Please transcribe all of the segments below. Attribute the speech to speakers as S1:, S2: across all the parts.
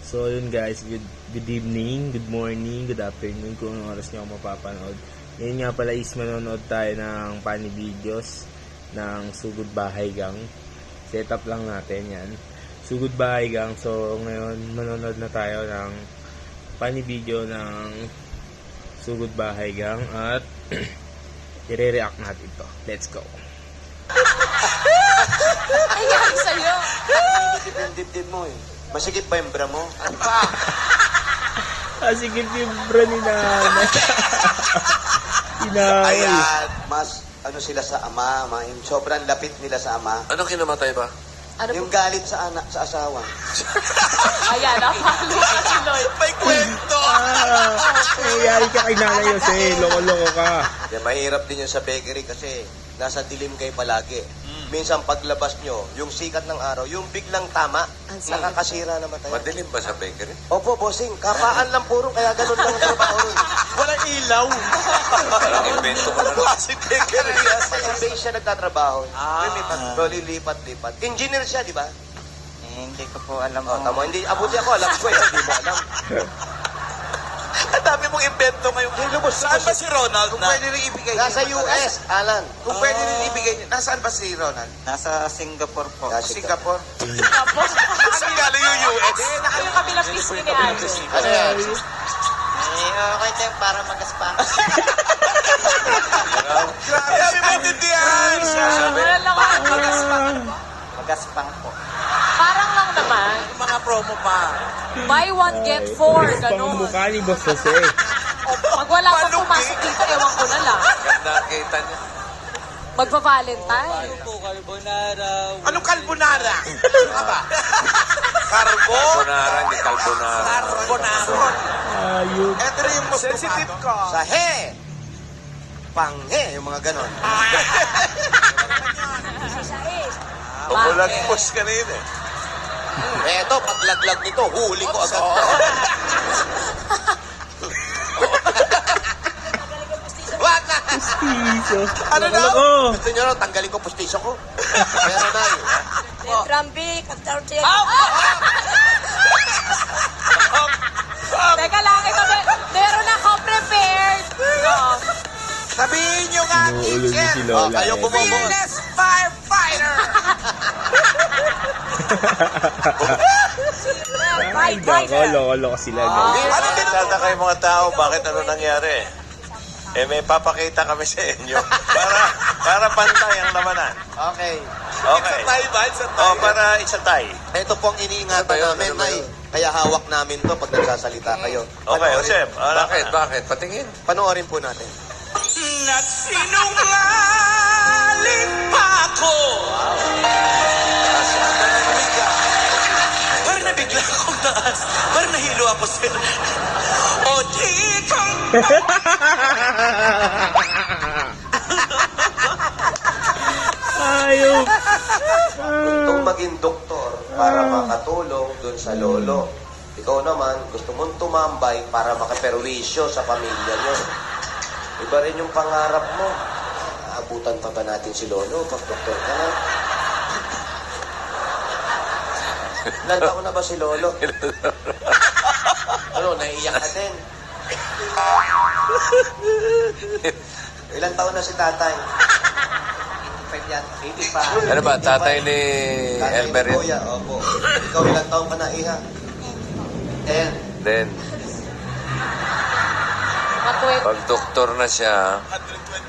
S1: So yun guys, good evening, good morning, good afternoon kung anong oras nyo ako mapapanood. Ngayon nga pala is manonood tayo ng funny videos ng Sugod Bahay Gang. Setup lang natin yan. Sugod Bahay Gang. So ngayon manonood na tayo ng funny video ng Sugod Bahay Gang at i-react natin to. Let's go!
S2: Ayan sa'yo.
S3: Dibdib mo eh. Masikip ba yung bra mo? Ano pa?
S1: Masikip yung bra ni nanay. Inaway.
S3: Ayan, mas ano sila sa ama, sobrang lapit nila sa ama.
S4: Ano kinamatay ba?
S2: Ano
S3: Yung
S2: po?
S3: galit sa anak, sa asawa.
S2: Ayan, napakalo ka tuloy.
S4: May kwento!
S1: Nangyayari ka kay Nanay Jose. Loko-loko ka.
S3: Kaya mahirap din yun sa bakery kasi nasa dilim kayo palagi. Minsan paglabas nyo, yung sikat ng araw, yung biglang tama, nakakasira naman tayo.
S4: Madilim ba sa bakery?
S3: Opo, bossing, kapaan lang puro, kaya ganun lang ang trabaho.
S4: Walang ilaw! Parang invento mo na lang. Si bakery.
S3: Sa base siya nagtatrabaho. Pero lilipat-lipat. Engineer siya, di ba?
S5: Hindi ko po alam.
S3: Oh, tama, hindi. Abuti ako, alam ko eh, hindi mo alam.
S4: Ang dami mong invento ngayon. Saan ba si Ronald?
S6: Kung pwede rin ibigay
S3: Nasa
S6: niyo,
S3: US, Alan.
S6: Kung pwede rin ibigay niyo, nasaan ba si Ronald?
S5: Nasa Singapore po.
S6: Singapore?
S2: Tapos,
S4: Saan galing yung US?
S2: yung kabilang pisngi ni Ate.
S3: Ano yan?
S5: Okay tayo para magaspa.
S4: Grabe, sabi mo intindihan!
S2: Wala lang ako.
S5: Magaspang po.
S2: Parang lang naman.
S6: Yung mga promo pa.
S2: Buy one, get four.
S1: Pang
S2: Ganon.
S1: mukha ni Boss Jose.
S2: Pag wala pa pumasok dito, ewan ko na lang.
S4: Ganda kita niya.
S2: Magpa-Valentine.
S6: Anong carbonara? Ano ba? Carbo?
S4: Carbonara, hindi carbonara.
S6: Carbonara.
S1: Ayun.
S6: Ito rin yung most sensitive ko.
S3: Sa he. Panghe, yung mga ganon.
S4: Pumulagpos ka na yun eh.
S3: Eto, paglaglag nito, huli ko agad. Wag na!
S1: Pustiso.
S3: Ano daw?
S1: Loko.
S3: Gusto nyo na, tanggalin ko pustiso ko. Meron na yun.
S2: Teka lang, ito meron ako prepared.
S6: Sabihin nyo nga,
S1: Inuulo niyo
S6: teacher.
S1: si Lola.
S3: kayo
S1: eh.
S3: bumabot.
S6: Fearless firefighter.
S1: Ay, loko sila. guys.
S4: Ano nagtataka yung mga tao, bakit ano nangyari? Eh, may papakita kami sa inyo. Para pantay ang lamanan.
S3: Okay.
S4: Okay.
S6: Tayo ba? Sa
S4: Oh, para isatay.
S3: Ito po ang iniingatan namin, Nay. Kaya hawak namin to pag nagsasalita kayo.
S4: Okay, Josep. Bakit? Patingin.
S3: Panoorin po natin.
S6: Nagsinungaling pa ako. Parang nabigla akong taas. Parang nahilo ako sa... O di kang...
S1: Ayun.
S3: Gustong maging doktor para makatulong dun sa lolo. Ikaw naman, gusto mong tumambay para makaperwisyo sa pamilya nyo. Iba rin yung pangarap mo. Aabutan pa ba natin si lolo pag doktor ka na? Ilan taon na ba si lolo? Ano, naiiyak ka din? Ilan taon na si tatay? 85 yan. 85.
S4: Ano ba, tatay ni
S3: Tatay
S4: Elmer
S3: ni
S4: yun?
S3: Kuya, opo. Ikaw ilang taon ka na, Iha? 10.
S4: Then, pag doktor na siya,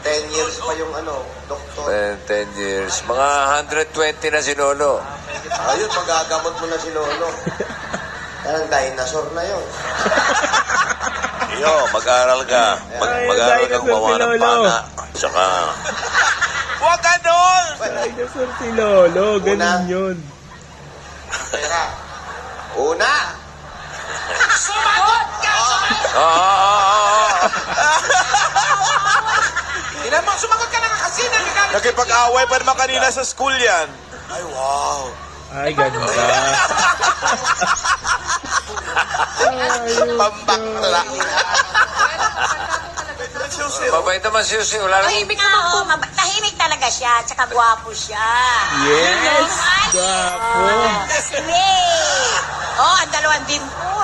S3: 10 years pa yung ano, doktor.
S4: 10 years, mga 120 na si Lolo.
S3: Ayun, magagamot mo na si Lolo. Parang dinosaur na yun.
S4: Iyo, mag-aral ka. Mag-aral
S1: Ay,
S4: kang gumawa ng
S1: Lolo.
S4: pana. Saka,
S6: Huwag ka doon!
S1: Dinosaur si Lolo. Ganun yun.
S3: Pera. Una!
S6: Sumagot ka! Tingnan mo, sumagot ka na nga kasi nagagalit.
S4: nakipag-away pa naman kanina sa school yan.
S3: Ay, wow!
S1: Ay, ganda.
S3: Pambakla.
S4: Mabait naman si Susi. Wala lang.
S2: Tahimik naman po.
S7: Tahimik talaga siya, tsaka gwapo siya.
S1: Yes! Gwapo.
S7: Yay! Oh, ang dalawang din po.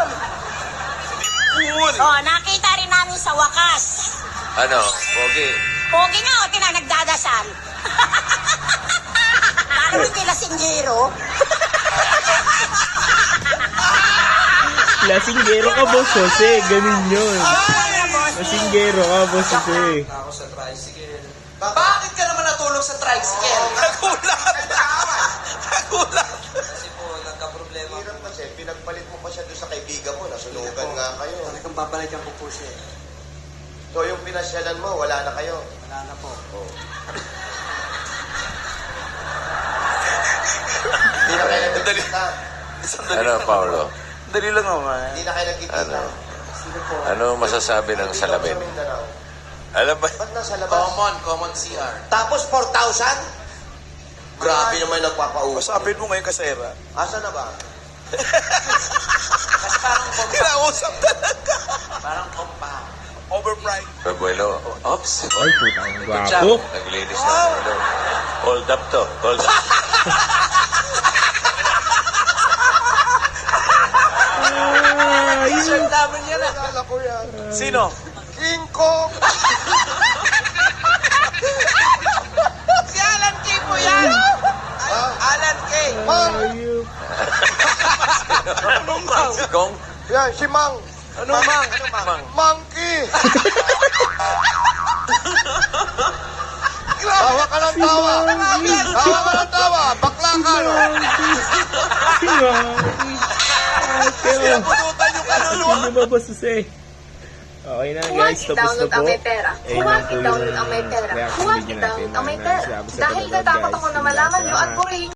S7: Oh, nakita rin namin sa wakas.
S4: Ano? Pogi.
S7: Pogi nga, o nagdadasal. Parang hindi lasinggero.
S1: Lasinggero ka, Boss Jose. Ganun yun. Lasinggero ka, Boss Jose.
S6: Ako sa tricycle. Bakit ka naman natulog sa tricycle? Nagulat! Nagulat! Kasi po, nagka-problema.
S3: Hirap kasi, pinagpalit mo pa siya doon sa kaibigan mo, nasunugan nga kayo.
S5: Talagang babalikan ko po siya.
S3: So yung pinasyalan mo, wala na kayo.
S5: Wala na po.
S3: Oh. Hindi na kayo nagkikita.
S4: Ano, Paolo?
S6: Dali lang naman.
S3: Hindi na kayo nagkikita.
S4: Ano? Ano masasabi ng salamin?
S3: Mindanao.
S4: Alam ba?
S3: Ba't nasa labas?
S6: Common CR.
S3: Tapos 4,000? Grabe naman nagpapauso.
S6: Masapin mo ngayon kasera.
S3: Asa na ba?
S6: Kasi parang kinausap talaga. Parang overpriced.
S4: Pabuelo. Oops.
S1: Ay, putang gwapo.
S4: Naglinis na ng ulo. Hold up to. Hold up.
S6: T-shirt namin yan ah.
S3: Alala ko yan.
S6: Sino?
S3: King Kong!
S6: Si Alan K po yan. Alan K.
S3: Mang!
S1: Ayup.
S6: Anong mang?
S4: Si Kong?
S3: Yan, si Mang!
S6: Anong mang? Anong mang?
S3: Monkey! Tawa ka ng tawa! Tawa ka ng tawa! Bakla ka, no?
S6: Pinapunutan yung kaluluwa.
S1: Sino ba, Boss Jose? Okay na guys, tapos na po.
S2: Huwag i-download ang may pera. Huwag i-download ang may pera. Dahil natakot ako na malaman nyo at purihin